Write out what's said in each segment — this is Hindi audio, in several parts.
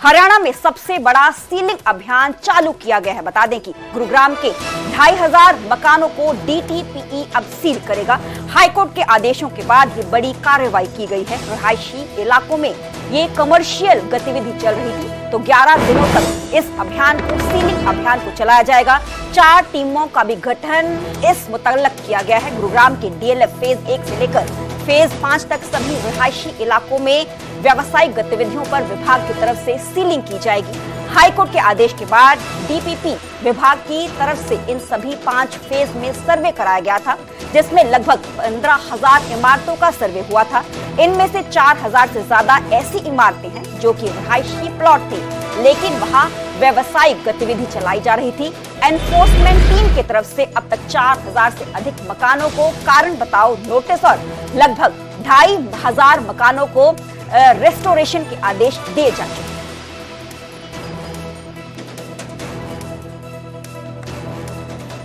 हरियाणा में सबसे बड़ा सीलिंग अभियान चालू किया गया है। बता दें कि गुरुग्राम के 2500 मकानों को डीटीपीई अब सील करेगा। हाईकोर्ट के आदेशों के बाद ये बड़ी कार्रवाई की गई है। रिहायशी इलाकों में ये कमर्शियल गतिविधि चल रही थी, तो 11 दिनों तक इस अभियान को, सीलिंग अभियान को चलाया जाएगा। 4 टीमों का भी गठन इस मुतल्लक किया गया है। गुरुग्राम के डीएलएफ फेज 1 से लेकर फेज 5 तक सभी रिहायशी इलाकों में व्यावसायिक गतिविधियों पर विभाग की तरफ से सीलिंग की जाएगी। हाईकोर्ट के आदेश के बाद डीपीपी विभाग की तरफ से इन सभी 5 फेज में सर्वे कराया गया था, जिसमें लगभग 15,000 इमारतों का सर्वे हुआ था। इनमें से 4,000 से ज्यादा ऐसी इमारतें हैं जो कि रिहायशी प्लॉट थी, लेकिन वहां व्यावसायिक गतिविधि चलाई जा रही थी। एनफोर्समेंट टीम की तरफ से अब तक 4,000 से अधिक मकानों को कारण बताओ नोटिस और लगभग 2,500 मकानों को रेस्टोरेशन के आदेश दिए जा चुके हैं।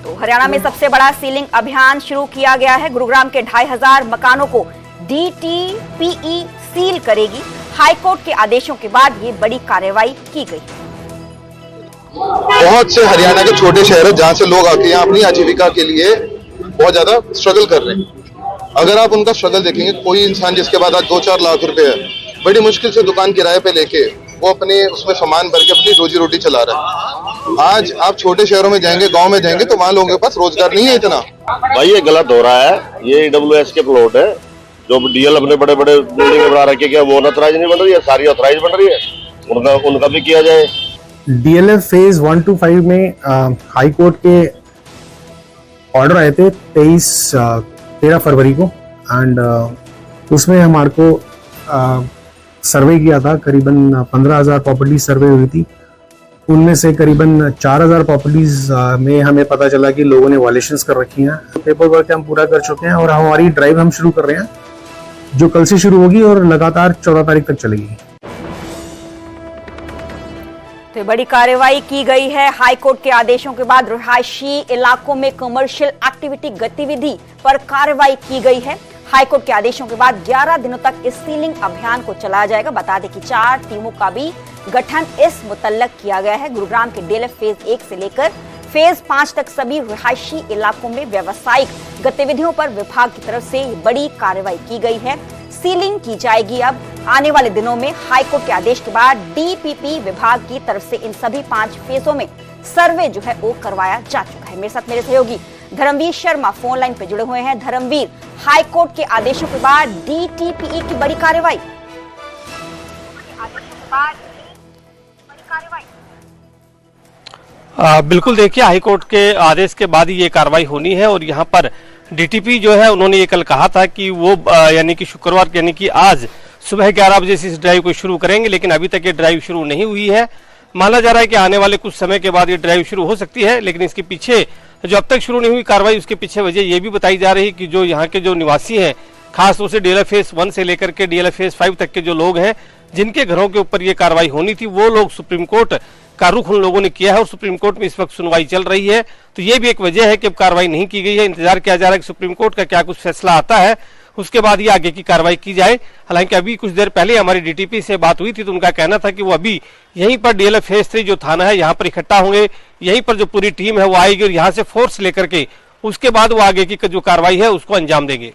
तो हरियाणा में सबसे बड़ा सीलिंग अभियान शुरू किया गया है। गुरुग्राम के 2,500 मकानों को डीटीपीई सील करेगी। हाईकोर्ट के आदेशों के बाद ये बड़ी कार्रवाई की गई। बहुत से हरियाणा के छोटे शहर हैं जहां से लोग आके यहाँ अपनी आजीविका के लिए बहुत ज्यादा स्ट्रगल कर रहे हैं। अगर आप उनका स्ट्रगल देखेंगे, कोई इंसान जिसके बाद आज 2-4 लाख रुपए है, बड़ी मुश्किल से दुकान किराए पे लेके वो अपने उसमें सामान भर के अपनी रोजी रोटी चला रहा है। आज आप छोटे शहरों में जाएंगे, गांव में जाएंगे, तो वहाँ लोगों के पास रोजगार नहीं है इतना। भाई ये गलत हो रहा है। ये EWS के प्लॉट है जो डीएल अपने बड़े बड़े बिल्डिंग बना रखे, क्या वो अनऑथराइज नहीं बन रही है? सारी ऑथराइज बन रही है। उनका भी किया जाए। डीएलएफ फेज 1 to 5 में हाई कोर्ट के ऑर्डर आए थे 13 फरवरी को, एंड उसमें हमारे को सर्वे किया था। करीबन 15,000 प्रॉपर्टी सर्वे हुई थी। उनमें से करीबन 4,000 प्रॉपर्टीज में हमें पता चला कि लोगों ने वायलेशंस कर रखी हैं। पेपर वर्क हम पूरा कर चुके हैं और हमारी ड्राइव हम शुरू कर रहे हैं, जो कल से शुरू होगी और लगातार 14 तारीख तक चलेगी। तो बड़ी कार्रवाई की गई है। हाईकोर्ट के आदेशों के बाद रिहायशी इलाकों में कमर्शियल एक्टिविटी गतिविधि पर कार्रवाई की गई है। हाईकोर्ट के आदेशों के बाद 11 दिनों तक इस सीलिंग अभियान को चलाया जाएगा। बता दें कि 4 टीमों का भी गठन इस मुतल्लक किया गया है। गुरुग्राम के डीएलएफ फेज 1 से लेकर फेज 5 तक सभी रिहायशी इलाकों में व्यावसायिक गतिविधियों पर विभाग की तरफ से बड़ी कार्रवाई की गई है। सीलिंग की जाएगी अब आने वाले दिनों में। हाईकोर्ट के आदेश के बाद डीपीपी विभाग की तरफ से इन सभी 5 फेजों में सर्वे जो है वो करवाया जा चुका है। मेरे साथ मेरे सहयोगी धर्मवीर शर्मा फोन लाइन पे जुड़े हुए हैं। धर्मवीर, हाईकोर्ट के आदेशों के बाद डीटीपीई की बड़ी कार्रवाई। बिल्कुल, देखिए हाईकोर्ट के आदेश के बाद ही ये कार्रवाई होनी है। और यहाँ पर डीटीपी जो है उन्होंने ये कल कहा था कि वो यानी कि शुक्रवार यानी कि आज सुबह 11 बजे से इस ड्राइव को शुरू करेंगे, लेकिन अभी तक ये ड्राइव शुरू नहीं हुई है। माना जा रहा है कि आने वाले कुछ समय के बाद ये ड्राइव शुरू हो सकती है, लेकिन इसके पीछे जो अब तक शुरू नहीं हुई कार्रवाई, उसके पीछे वजह ये भी बताई जा रही है कि जो यहाँ के जो निवासी हैं, खासतौर से डीएलएफ फेज 1 से लेकर के डीएलएफ फेज 5 तक के जो लोग हैं, जिनके घरों के ऊपर ये कार्रवाई होनी थी, वो लोग सुप्रीम कोर्ट का रुख उन लोगों ने किया है और सुप्रीम कोर्ट में इस वक्त सुनवाई चल रही है। तो ये भी एक वजह है कि अब कार्रवाई नहीं की गई है। इंतजार किया जा रहा है कि सुप्रीम कोर्ट का क्या कुछ फैसला आता है, उसके बाद ही आगे की कार्रवाई की जाए। हालांकि अभी कुछ देर पहले हमारी डीटीपी से बात हुई थी, तो उनका कहना था कि वो अभी यहीं पर डीएलएफ फेज 3 जो थाना है, यहाँ पर इकट्ठा होंगे, यहीं पर जो पूरी टीम है वो आएगी और यहाँ से फोर्स लेकर के उसके बाद वो आगे की जो कार्रवाई है उसको अंजाम देंगे।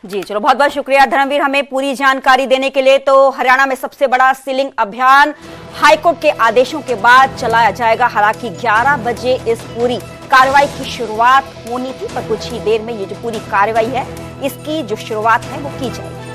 जी चलो, बहुत बहुत शुक्रिया धर्मवीर हमें पूरी जानकारी देने के लिए। तो हरियाणा में सबसे बड़ा सीलिंग अभियान हाईकोर्ट के आदेशों के बाद चलाया जाएगा। हालांकि 11 बजे इस पूरी कार्रवाई की शुरुआत होनी थी, पर कुछ ही देर में ये जो पूरी कार्रवाई है इसकी जो शुरुआत है वो की जाएगी।